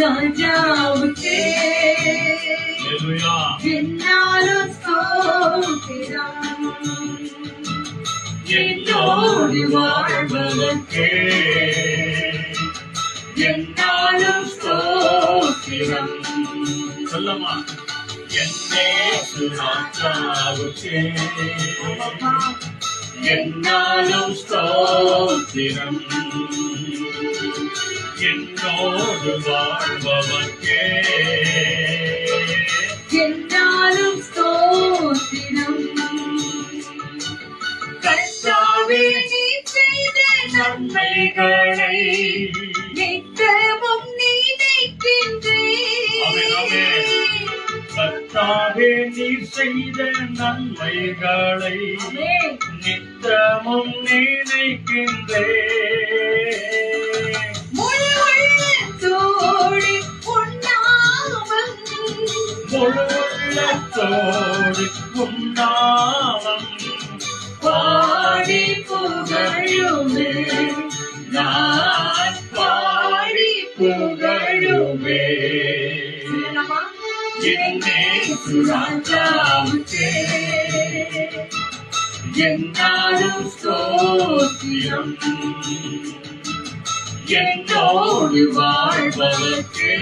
ராஜாவுக்கே என்னாலும் ஸ்தோத்திரம், என்னோடு வாழ்பவர்க்கே என்னாலும் ஸ்தோத்திரம். சொல்லமா என்னேசு ராஜாவுக்கே என்னாலும் ஸ்தோத்திரம், என்னோடு வாழ்பவர்க்கே என்னாலும் ஸ்தோத்திரம். கர்த்தாவே நீர் செய்த நன்மைகளை நித்தமும் நினைக்கின்றேன். கர்த்தாவே நீர் செய்த நன்மைகளை நித்தமும் நினைக்கின்றேன். முழு உள்ளத்தோடு உன்னாமம் பாடி புகழுமே, நான் பாடி புகழுமே. என்னேசு ராஜாவுக்கே என்னாலும் ஸ்தோத்திரம், என்னோடு வாழ்பவர்க்கே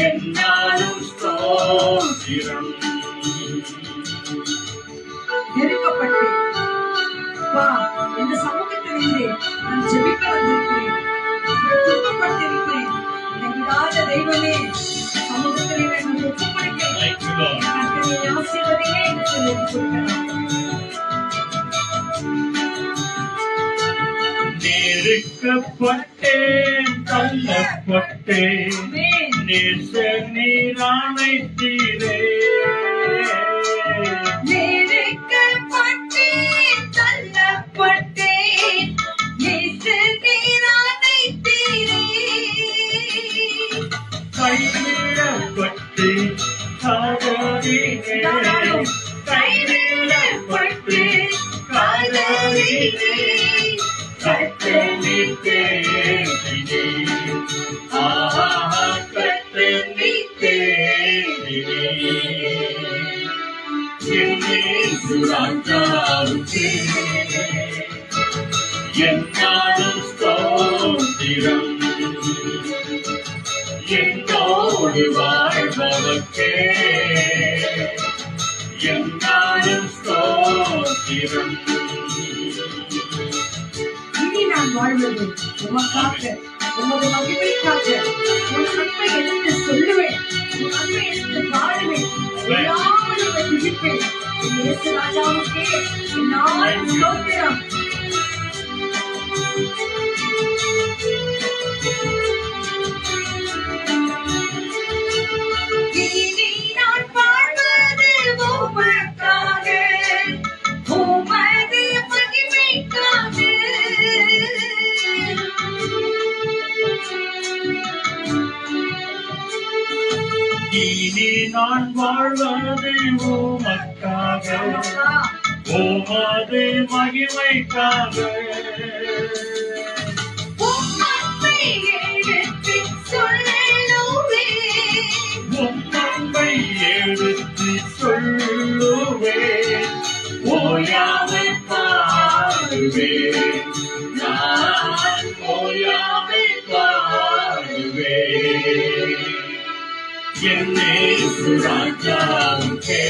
என்னாலும் ஸ்தோத்திரம். நெருக்கப்பட்டு வா இந்த சமூகத்திலிருந்து நான் ஜெபிக்க வந்திருக்கிறேன். துன்பப்பட்டிருக்கிறேன். விடாத தெய்வமே சமூகத்திலே நான் ஒப்புக்கொடுக்கிறேன். கர்த்தரை ஆசீர்வதியே என்று சொல்லி கொடுக்கலாம். நெருக்கப்பட்டேன், தள்ளப்பட்டேன், நேச நீரானைத்தீரே. நெருக்கப்பட்டேன், தள்ளப்பட்டேன், நேச நீரானைத்தீரே. கைவிடப்பட்டேன், காதலினேன், கைவிடப்பட்டேன், காதலினேன், கர்த்தனை தேடினேன், கர்த்தனை தேடினேன். என்னேசு ராஜாவுக்கே என்னாலும் ஸ்தோத்திரம், என்னோடு வாழ்பவர்க்கே என்னாலும் ஸ்தோத்திரம். இனி நான் வாழ்வது உமக்காக, உமது மகிமைக்காக. உன் நன்மை என்று சொல்லுவேன், உன் நன்மை என்று பாடுவேன், எல்லாவற்றையும் துதிப்பேன். இயேசு ராஜாவுக்கே என்னாலும் ஸ்தோத்திரம். இனி நான் வாழ்வது உமக்காக, உமது மகிமைக்காக. இனி நான் வாழ்வது உமக்காக, உமது மகிமைக்காக. உம்மை எடுத்து சொல்லுவேன், உம்மை எடுத்து சொல்லுவேன், ஓயாமல் பாடுவேன், நான் ஓயாமல் பாடுவேன். என்னேசு ராஜாவுக்கே